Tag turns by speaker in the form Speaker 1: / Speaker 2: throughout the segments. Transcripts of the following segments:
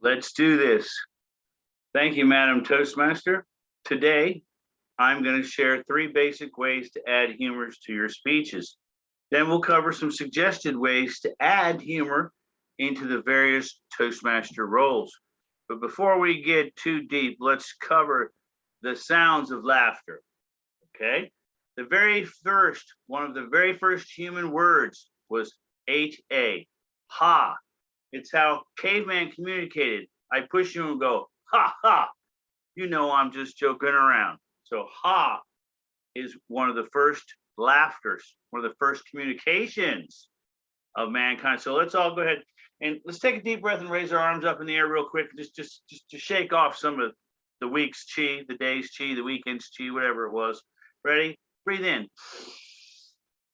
Speaker 1: Let's do this. Thank you, Madam Toastmaster. Today, I'm going to share 3 basic ways to add humors to your speeches. Then we'll cover some suggested ways to add humor into the various Toastmaster roles. But before we get too deep, let's cover the sounds of laughter, okay? One of the very first human words was H-A, ha. It's how caveman communicated. I push you and go, ha, ha. You know I'm just joking around. So ha is one of the first laughters, one of the first communications of mankind. So let's all go ahead and let's take a deep breath and raise our arms up in the air real quick, just to shake off some of the week's chi, the day's chi, the weekend's chi, whatever it was. Ready? Breathe in.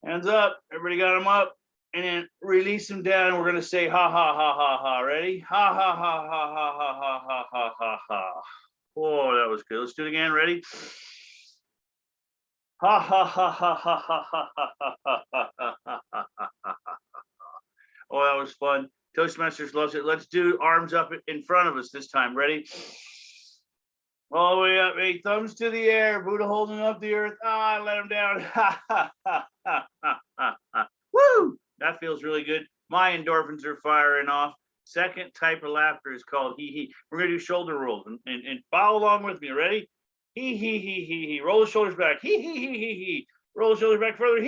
Speaker 1: Hands up. Everybody got them up. And then release them down. And we're going to say ha, ha, ha, ha, ha. Ready? Ha, ha, ha, ha, ha, ha, ha, ha, ha, ha, ha. Oh, that was good. Let's do it again. Ready? Ha, ha, ha, ha, ha, ha, ha, ha, ha, ha, ha, ha, ha. Oh, that was fun. Toastmasters loves it. Let's do arms up in front of us this time. Ready? All the way up. Hey, thumbs to the air. Buddha holding up the earth. Ah, let him down. Ha, ha, ha, ha, ha, ha. Woo! That feels really good. My endorphins are firing off. Second type of laughter is called hee-hee. We're going to do shoulder rolls and follow along with me. Ready? Hee-hee-hee-hee-hee. Roll the shoulders back. Hee-hee-hee-hee-hee. Roll the shoulders back further.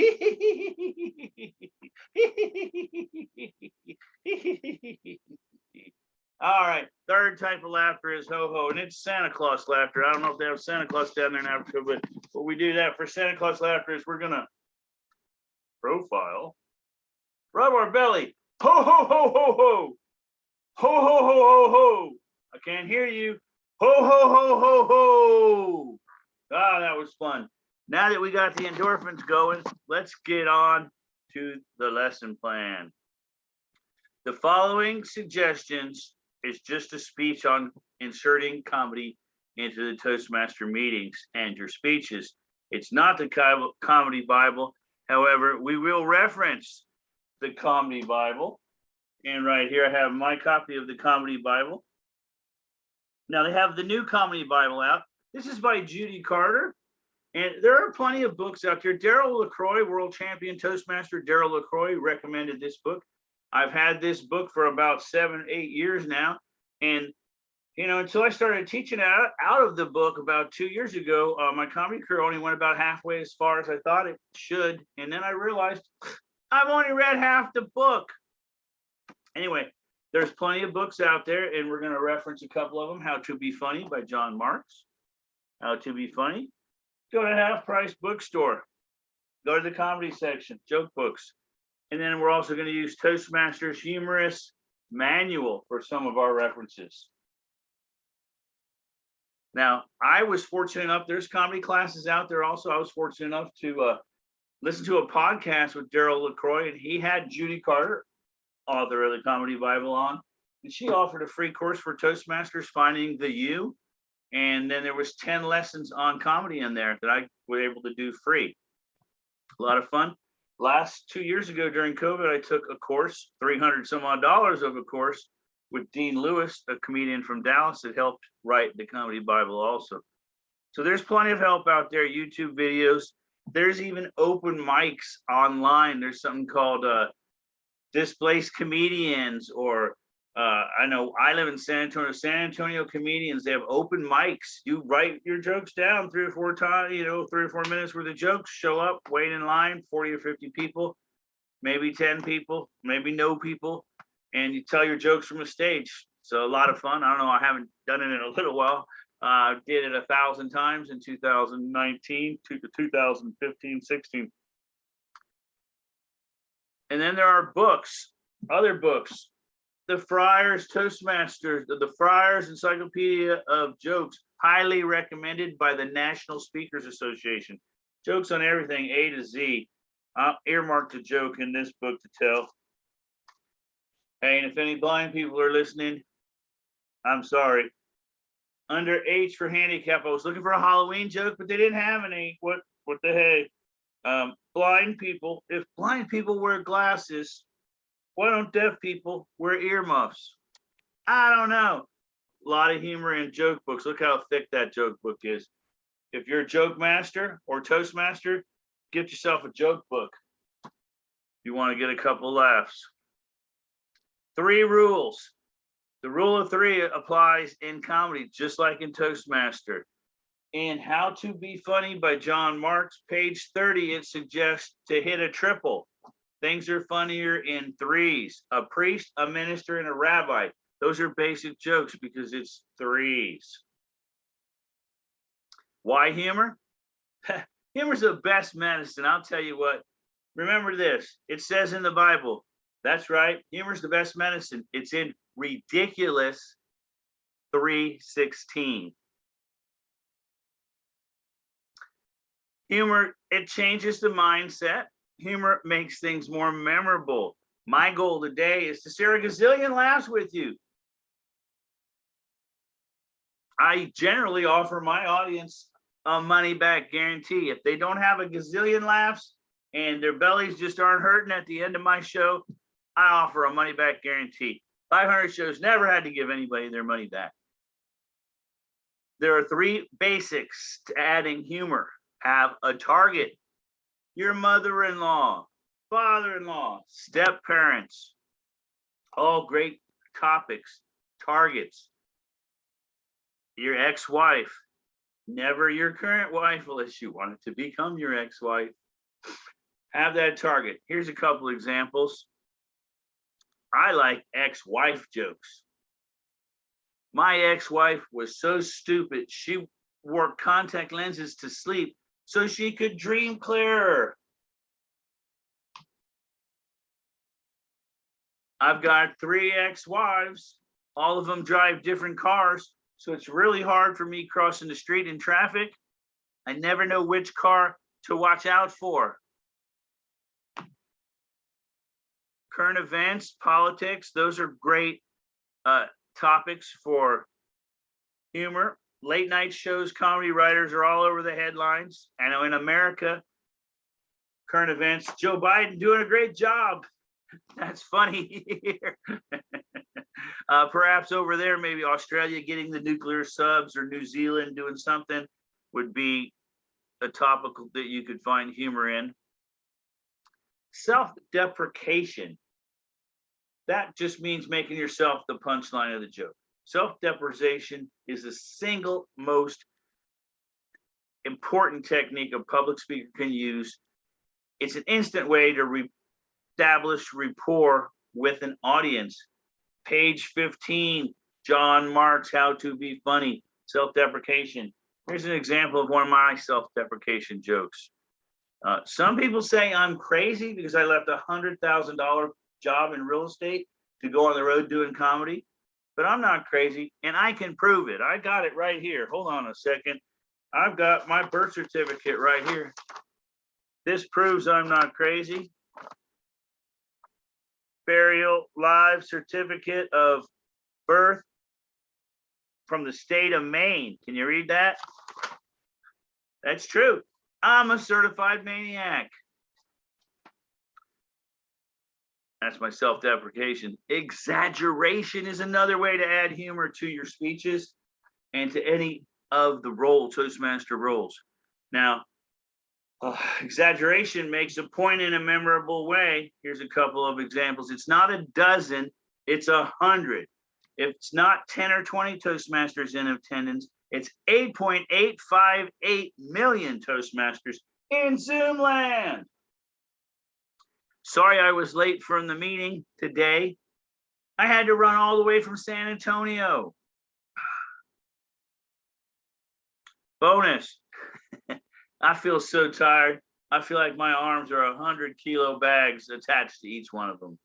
Speaker 1: All right. Third type of laughter is ho-ho, and it's Santa Claus laughter. I don't know if they have Santa Claus down there in Africa, but what we do that for Santa Claus laughter is we're going to profile, rub our belly. Ho, ho, ho, ho, ho. Ho, ho, ho, ho, ho. I can't hear you. Ho, ho, ho, ho, ho. Ah, that was fun. Now that we got the endorphins going, let's get on to the lesson plan. The following suggestions is just a speech on inserting comedy into the Toastmaster meetings and your speeches. It's not the Comedy Bible. However, we will reference the Comedy Bible. And right here, I have my copy of the Comedy Bible. Now they have the new Comedy Bible out. This is by Judy Carter. And there are plenty of books out there. Daryl LaCroix, world champion Toastmaster Daryl LaCroix, recommended this book. I've had this book for about 7-8 years now. And, you know, until I started teaching out of the book about 2 years ago, my comedy career only went about halfway as far as I thought it should. And then I realized I've only read half the book. Anyway, there's plenty of books out there, and we're going to reference a couple of them. How to Be Funny by John Marks. How to Be Funny. Go to Half Price Bookstore. Go to the comedy section, joke books. And then we're also going to use Toastmasters Humorous Manual for some of our references. Now, I was fortunate enough, there's comedy classes out there also. I was fortunate enough to listen to a podcast with Daryl LaCroix, and he had Judy Carter, author of the Comedy Bible, on. And she offered a free course for Toastmasters, Finding the You. And then there was 10 lessons on comedy in there that I was able to do free. A lot of fun. Last 2 years ago during COVID, I took a course, $300 some odd of a course with Dean Lewis, a comedian from Dallas that helped write the Comedy Bible also. So there's plenty of help out there, YouTube videos. There's even open mics online. There's something called Displaced Comedians, or I know I live in San Antonio comedians. They have open mics. You write your jokes down 3 or 4 times, 3 or 4 minutes where the jokes show up, wait in line, 40 or 50 people, maybe 10 people, maybe no people, and you tell your jokes from the stage. So a lot of fun. I don't know, I haven't done it in a little while. I did it 1,000 times in 2019 to 2015, 16. And then there are books, other books. Thefriars Toastmasters, the Thefriars Encyclopedia of Jokes, highly recommended by the National Speakers Association. Jokes on everything, A to Z. I'll earmark a joke in this book to tell. Hey, and if any blind people are listening, I'm sorry. Under H for handicap, I was looking for a Halloween joke, but they didn't have any. What the heck? Blind people, if blind people wear glasses, why don't deaf people wear earmuffs? I don't know. a lot of humor in joke books. Look how thick that joke book is. If you're a joke master or Toastmaster, get yourself a joke book. You want to get a couple laughs. 3 rules. The rule of 3 applies in comedy, just like in Toastmaster. In How to Be Funny by John Marks, page 30, it suggests to hit a triple. Things are funnier in 3s. A priest, a minister, and a rabbi. Those are basic jokes because it's 3s. Why humor? Humor's the best medicine. I'll tell you what. Remember this. It says in the Bible. That's right. Humor's the best medicine. It's in Ridiculous 3:16. Humor, it changes the mindset. Humor makes things more memorable. My goal today is to share a gazillion laughs with you. I generally offer my audience a money-back guarantee. If they don't have a gazillion laughs and their bellies just aren't hurting at the end of my show, I offer a money-back guarantee. 500 shows never had to give anybody their money back. There are 3 basics to adding humor. Have a target. Your mother-in-law, father-in-law, step-parents, all great topics, targets. Your ex-wife, never your current wife unless you want it to become your ex-wife. Have that target. Here's a couple examples. I like ex-wife jokes. My ex-wife was so stupid, she wore contact lenses to sleep so she could dream clearer. I've got 3 ex-wives. All of them drive different cars, so it's really hard for me crossing the street in traffic. I never know which car to watch out for. Current events, politics, those are great topics for humor. Late night shows, comedy writers are all over the headlines. I know in America, current events, Joe Biden doing a great job. That's funny here. Perhaps over there, maybe Australia getting the nuclear subs or New Zealand doing something would be a topic that you could find humor in. Self-deprecation. That just means making yourself the punchline of the joke. Self-deprecation is the single most important technique a public speaker can use. It's an instant way to establish rapport with an audience. Page 15, John Marks, How to Be Funny, self-deprecation. Here's an example of one of my self-deprecation jokes. Some people say I'm crazy because I left a $100,000 job in real estate to go on the road doing comedy. But I'm not crazy, and I can prove it. I got it right here. Hold on a second. I've got my birth certificate right here. This proves I'm not crazy. Burial, live certificate of birth from the state of Maine. Can you read that? That's true. I'm a certified maniac. That's my self-deprecation. Exaggeration is another way to add humor to your speeches and to any of the Toastmaster roles. Now, exaggeration makes a point in a memorable way. Here's a couple of examples. It's not a dozen, it's 100. If it's not 10 or 20 Toastmasters in attendance, it's 8.858 million Toastmasters in Zoom land. Sorry I was late from the meeting today. I had to run all the way from San Antonio. Bonus. I feel so tired. I feel like my arms are 100-kilo bags attached to each one of them.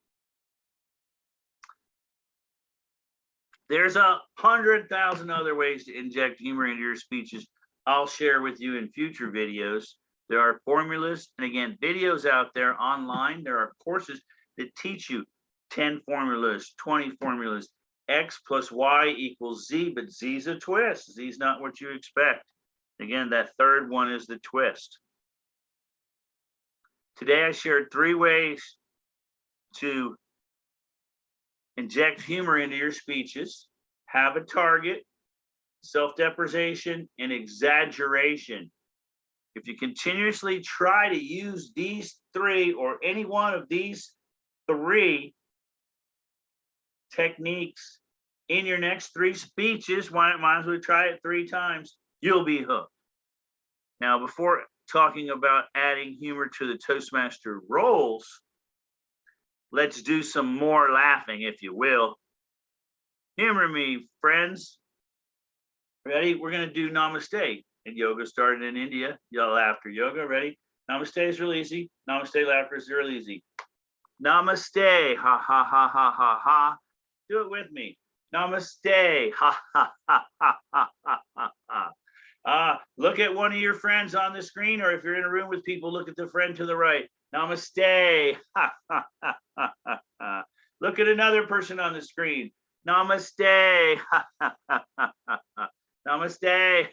Speaker 1: There's 100,000 other ways to inject humor into your speeches I'll share with you in future videos. There are formulas, and again, videos out there online. There are courses that teach you 10 formulas, 20 formulas, X plus Y equals Z, but Z's a twist. Z's not what you expect. Again, that third one is the twist. Today, I shared 3 ways to inject humor into your speeches. have a target, self-depreciation, and exaggeration. If you continuously try to use these three or any one of these three techniques in your next three speeches, might as well try it 3 times, you'll be hooked. Now, before talking about adding humor to the Toastmaster roles, let's do some more laughing, if you will. Humor me, friends. Ready? We're going to do namaste. And yoga started in India. Y'all laughter yoga. Ready? Namaste is real easy. Namaste laughter is real easy. Namaste. Ha, ha, ha, ha, ha, ha. Do it with me. Namaste. Ha, ha, ha, ha, ha, ha, ha. Look at one of your friends on the screen, or if you're in a room with people, look at the friend to the right. Namaste. Ha, ha, ha, ha, ha, ha. Look at another person on the screen. Namaste. Ha, ha, ha, ha, ha. Namaste.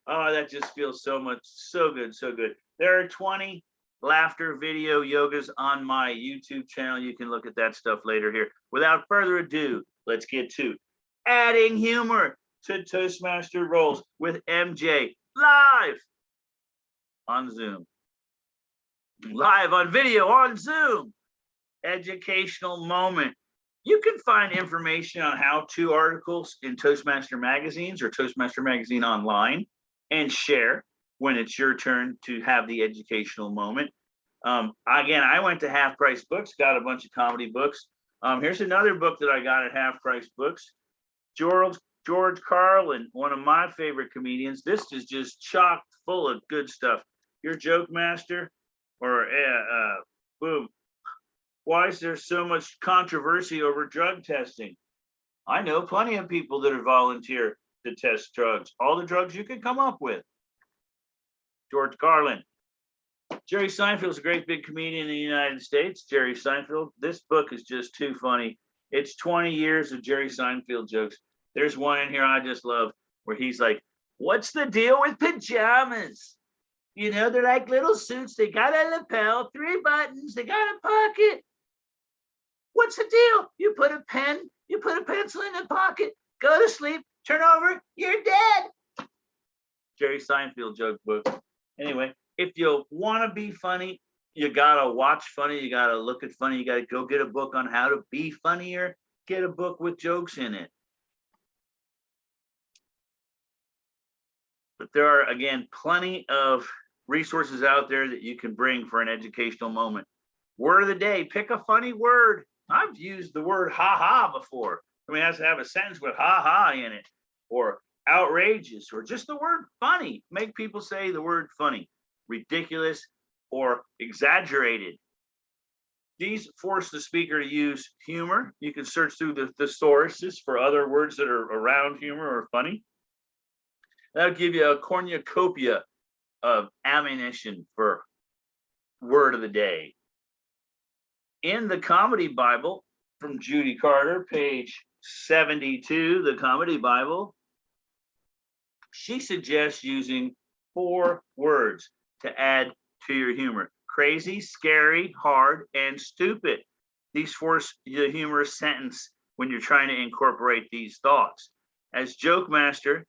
Speaker 1: Oh, that just feels so much, so good, so good. There are 20 laughter video yogas on my YouTube channel. You can look at that stuff later here. Without further ado, let's get to adding humor to Toastmaster roles with MJ live on Zoom. Live on video on Zoom. Educational moment. You can find information on how-to articles in Toastmaster magazines or Toastmaster magazine online and share when it's your turn to have the educational moment. Again, I went to Half Price Books, got a bunch of comedy books. Here's another book that I got at Half Price Books. George Carlin, one of my favorite comedians. This is just chock full of good stuff. Your Joke Master, or boom. Why is there so much controversy over drug testing? I know plenty of people that are volunteer to test drugs, all the drugs you can come up with. George Garland. Jerry Seinfeld's a great big comedian in the United States. Jerry Seinfeld. This book is just too funny. It's 20 years of Jerry Seinfeld jokes. There's one in here I just love where he's like, what's the deal with pajamas? You know, they're like little suits. They got a lapel, 3 buttons. They got a pocket. What's the deal? You put a pen, you put a pencil in the pocket, go to sleep, turn over, you're dead. Jerry Seinfeld joke book. Anyway, if you want to be funny, you got to watch funny, you got to look at funny, you got to go get a book on how to be funnier, get a book with jokes in it. But there are, again, plenty of resources out there that you can bring for an educational moment. Word of the day, pick a funny word. I've used the word ha-ha before. I mean, it has to have a sentence with ha-ha in it, or outrageous, or just the word funny. Make people say the word funny, ridiculous, or exaggerated. These force the speaker to use humor. You can search through the thesauruses for other words that are around humor or funny. That'll give you a cornucopia of ammunition for word of the day. In the Comedy Bible from Judy Carter, page 72, the Comedy Bible, she suggests using 4 words to add to your humor: crazy, scary, hard, and stupid. These force the humorous sentence when you're trying to incorporate these thoughts. As Joke Master,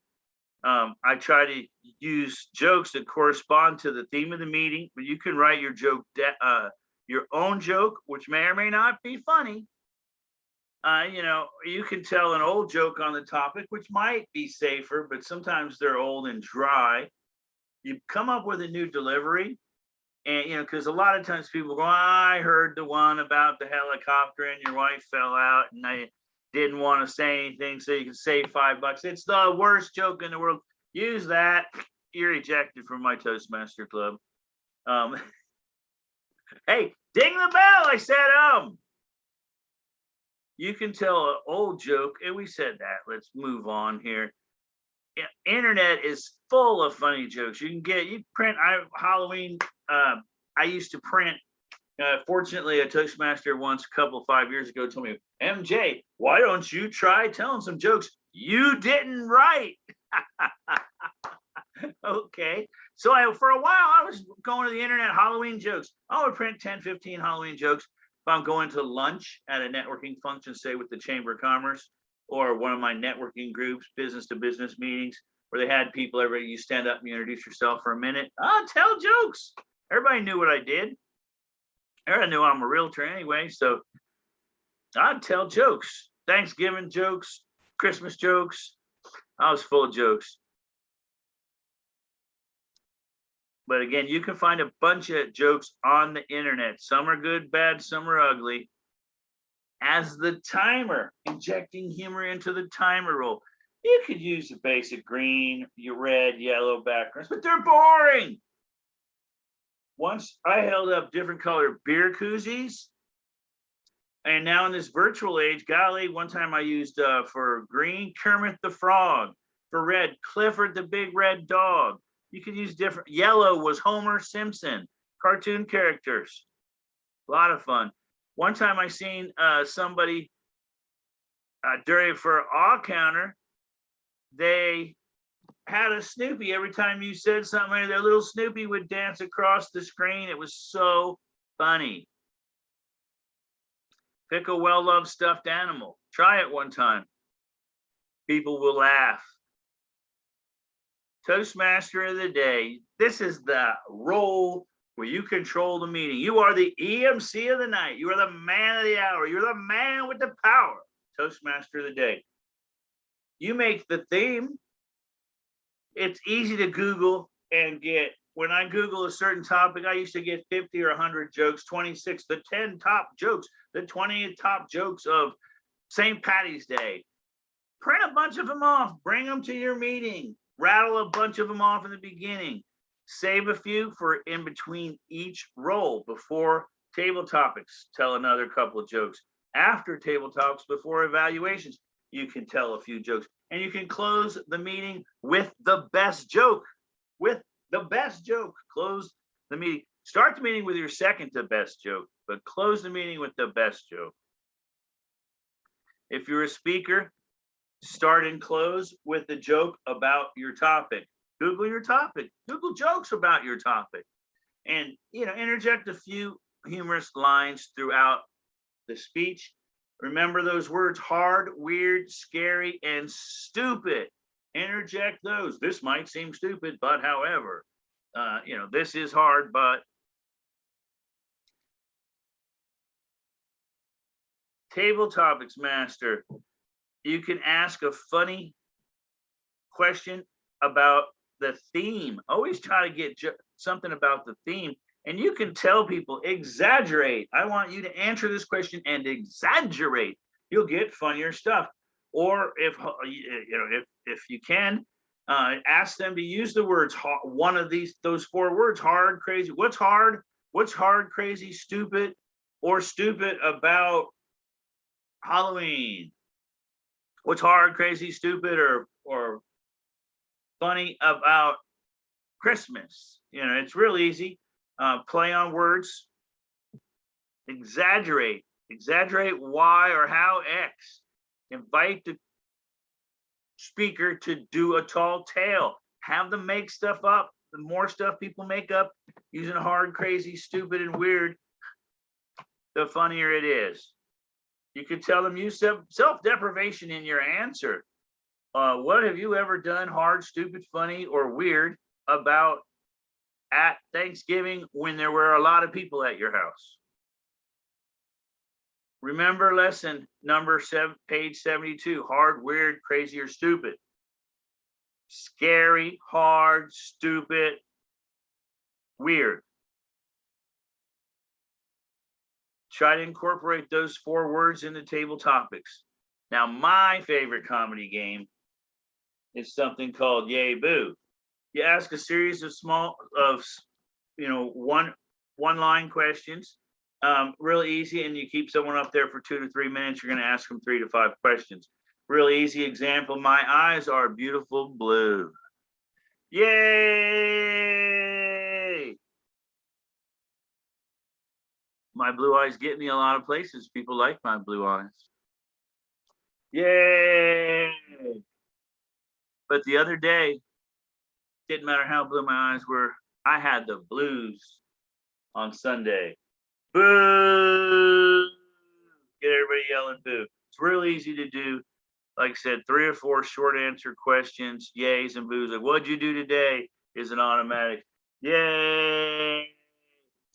Speaker 1: I try to use jokes that correspond to the theme of the meeting, but you can write your joke, your own joke, which may or may not be funny. You know, you can tell an old joke on the topic, which might be safer, but sometimes they're old and dry. You come up with a new delivery, and, you know, because a lot of times people go, I heard the one about the helicopter and your wife fell out and I didn't want to say anything so you can save $5. It's the worst joke in the world. Use that. You're ejected from my Toastmaster club. Hey, ding the bell. I said, you can tell an old joke, and we said that. Let's move on here. Internet is full of funny jokes. You print Halloween. I used to print. Fortunately, a Toastmaster once, 5 years ago, told me, MJ, why don't you try telling some jokes you didn't write? Okay. So for a while, I was going to the internet, Halloween jokes. I would print 10, 15 Halloween jokes. I'm going to lunch at a networking function, say with the Chamber of Commerce or one of my networking groups, business to business meetings, where they had people, everybody, you stand up and you introduce yourself for a minute. Tell jokes. Everybody knew what I did. Everybody knew I'm a realtor anyway, so I'd tell jokes. Thanksgiving jokes, Christmas jokes. I was full of jokes. But again, you can find a bunch of jokes on the internet. Some are good, bad, some are ugly. As the timer, injecting humor into the timer roll. You could use the basic green, your red, yellow backgrounds, but they're boring. Once I held up different colored beer koozies. And now in this virtual age, golly, one time I used for green, Kermit the Frog. For red, Clifford the Big Red Dog. You could use different. Yellow was Homer Simpson, cartoon characters. A lot of fun. One time I seen somebody for all counter, they had a Snoopy. Every time you said something, their little Snoopy would dance across the screen. It was so funny. Pick a well-loved stuffed animal. Try it one time. People will laugh. Toastmaster of the day. This is the role where you control the meeting. You are the Emcee of the night. You are the man of the hour. You're the man with the power. Toastmaster of the day. You make the theme. It's easy to Google and get. When I Google a certain topic, I used to get 50 or 100 jokes, 26, the 10 top jokes, the 20 top jokes of St. Patty's Day. Print a bunch of them off. Bring them to your meeting. Rattle a bunch of them off in the beginning. Save a few for in between each roll. Before table topics, tell another couple of jokes. After table talks, before evaluations, you can tell a few jokes. And you can close the meeting with the best joke. With the best joke. Close the meeting. Start the meeting with your second to best joke, but close the meeting with the best joke. If you're a speaker, start and close with the joke about your topic. Google your topic. Google jokes about your topic. And, interject a few humorous lines throughout the speech. Remember those words: hard, weird, scary, and stupid. Interject those. This might seem stupid, but however, this is hard, but. Table topics master. You can ask a funny question about the theme. Always try to get something about the theme. And you can tell people, exaggerate. I want you to answer this question and exaggerate. You'll get funnier stuff. Or if you can, ask them to use the words, one of those 4 words: hard, crazy. What's hard? What's hard, crazy, stupid, or stupid about Halloween? What's hard, crazy, stupid, or funny about Christmas? It's real easy. Play on words. Exaggerate. Exaggerate why or how X. Invite the speaker to do a tall tale. Have them make stuff up. The more stuff people make up using hard, crazy, stupid, and weird, the funnier it is. You could tell them use self-deprivation in your answer. What have you ever done hard, stupid, funny, or weird about at Thanksgiving when there were a lot of people at your house? Remember lesson number 7, page 72, hard, weird, crazy, or stupid. Scary, hard, stupid, weird. Try to incorporate those 4 words into table topics. Now, my favorite comedy game is something called Yay Boo. You ask a series of one-line questions, real easy, and you keep someone up there for 2 to 3 minutes. You're going to ask them 3 to 5 questions. Real easy example: my eyes are beautiful blue. Yay! My blue eyes get me a lot of places. People like my blue eyes. Yay! But the other day, didn't matter how blue my eyes were, I had the blues on Sunday. Boo! everybody yelling boo. It's real easy to do. Like I said, 3 or 4 short answer questions, yays and boos. Like, what'd you do today? Is an automatic yay.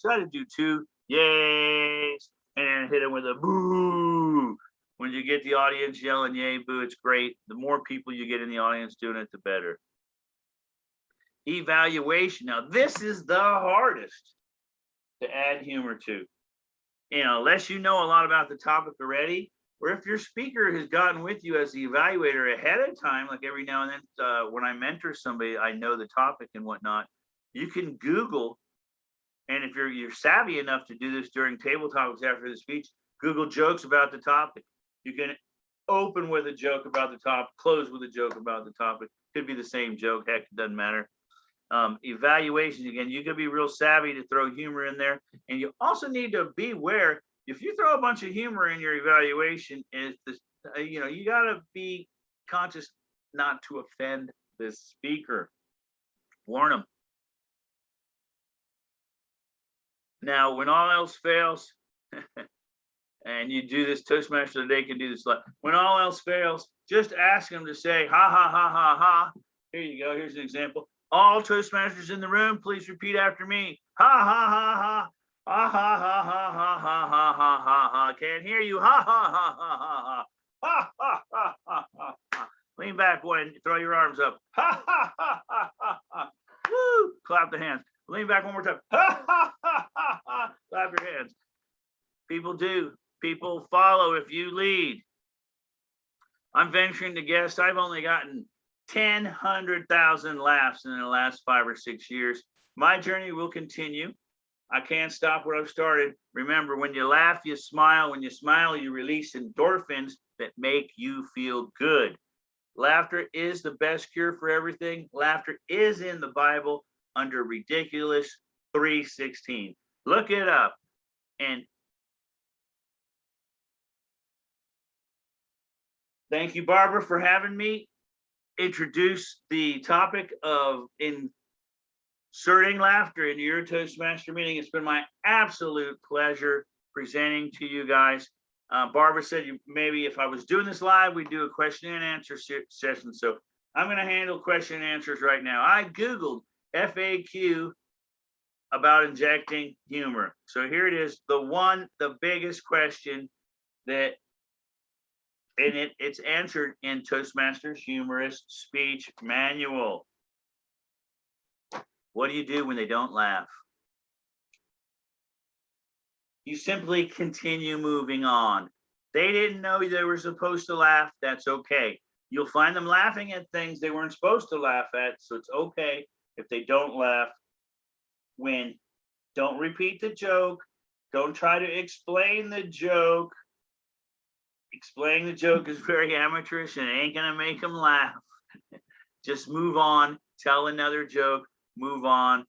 Speaker 1: Try to do 2 yays and then hit them with a boo. When you get the audience yelling yay, boo, it's great. The more people you get in the audience doing it, the better. Evaluation. Now, this is the hardest to add humor to. Unless you know a lot about the topic already, or if your speaker has gotten with you as the evaluator ahead of time, like every now and then when I mentor somebody, I know the topic and whatnot, you can Google, and if you're savvy enough to do this during table topics after the speech, Google jokes about the topic. You can open with a joke about the topic, close with a joke about the topic. Could be the same joke, heck, it doesn't matter. Evaluations, again, you can be real savvy to throw humor in there. And you also need to be aware, if you throw a bunch of humor in your evaluation, you got to be conscious not to offend the speaker. Warn them. Now, when all else fails, and you do this, Toastmaster today can do this. When all else fails, just ask them to say, ha, ha, ha, ha, ha. Here you go. Here's an example. All Toastmasters in the room, please repeat after me. Ha, ha, ha, ha. Ha, ha, ha, ha, ha, ha, ha, ha, ha, ha. Can't hear you. Ha, ha, ha, ha, ha, ha. Ha, ha, ha, ha, ha, ha. Lean back one. Throw your arms up. Ha, ha, ha, ha, ha, ha. Woo. Clap the hands. Lean back one more time. Ha, ha, ha, ha, ha. Clap your hands. People do. People follow if you lead. I'm venturing to guess I've only gotten 100,000 laughs in the last 5 or 6 years. My journey will continue. I can't stop what I've started. Remember, when you laugh, you smile. When you smile, you release endorphins that make you feel good. Laughter is the best cure for everything. Laughter is in the Bible under Ridiculous 3:16. Look it up. And thank you, Barbara, for having me introduce the topic of inserting laughter into your Toastmaster meeting. It's been my absolute pleasure presenting to you guys. Barbara said maybe if I was doing this live, we'd do a question and answer session. So I'm going to handle question and answers right now. I Googled FAQ about injecting humor. So here it is, the biggest question that, and it's answered in Toastmasters Humorous Speech Manual. What do you do when they don't laugh? You simply continue moving on. They didn't know they were supposed to laugh. That's okay. You'll find them laughing at things they weren't supposed to laugh at. So it's okay if they don't laugh. Don't repeat the joke. Don't try to explain the joke. Explaining the joke is very amateurish and it ain't gonna make them laugh. Just move on, tell another joke, move on,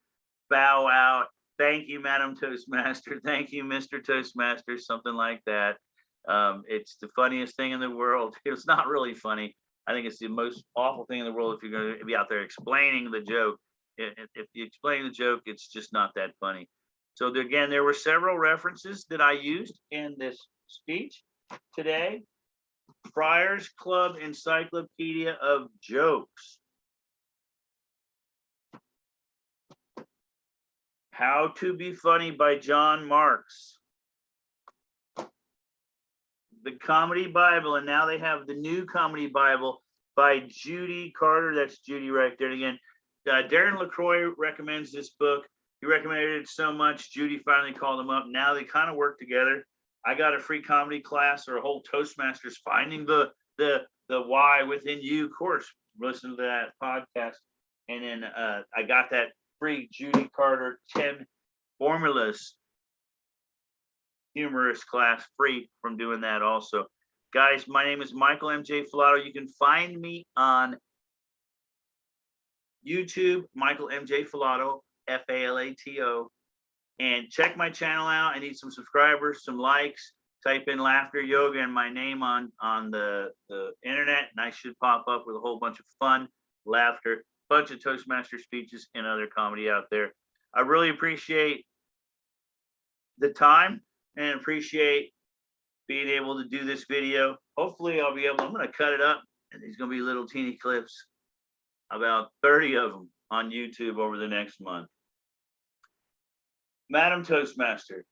Speaker 1: bow out. Thank you, Madam Toastmaster. Thank you, Mr. Toastmaster, something like that. It's the funniest thing in the world. It's not really funny. I think it's the most awful thing in the world if you're going to be out there explaining the joke. If you explain the joke, it's just not that funny. So again, there were several references that I used in this speech today. Friars Club Encyclopedia of Jokes. How to Be Funny by John Marks. The Comedy Bible, and now they have the new Comedy Bible by Judy Carter. That's Judy right there. And again, Darren LaCroix recommends this book. He recommended it so much, Judy finally called him up. Now they kind of work together. I got a free comedy class or a whole Toastmasters finding the why within you course. Listen to that podcast. And then I got that free Judy Carter 10 formulas humorous class free from doing that also. Guys, my name is Michael MJ Falato. You can find me on YouTube, Michael MJ Falato, Falato. And check my channel out. I need some subscribers, some likes. Type in laughter yoga and my name on the internet, and I should pop up with a whole bunch of fun, laughter, bunch of Toastmaster speeches and other comedy out there. I really appreciate the time and appreciate being able to do this video. Hopefully I'll be able, I'm going to cut it up and these going to be little teeny clips, about 30 of them on YouTube over the next month. Madam Toastmaster.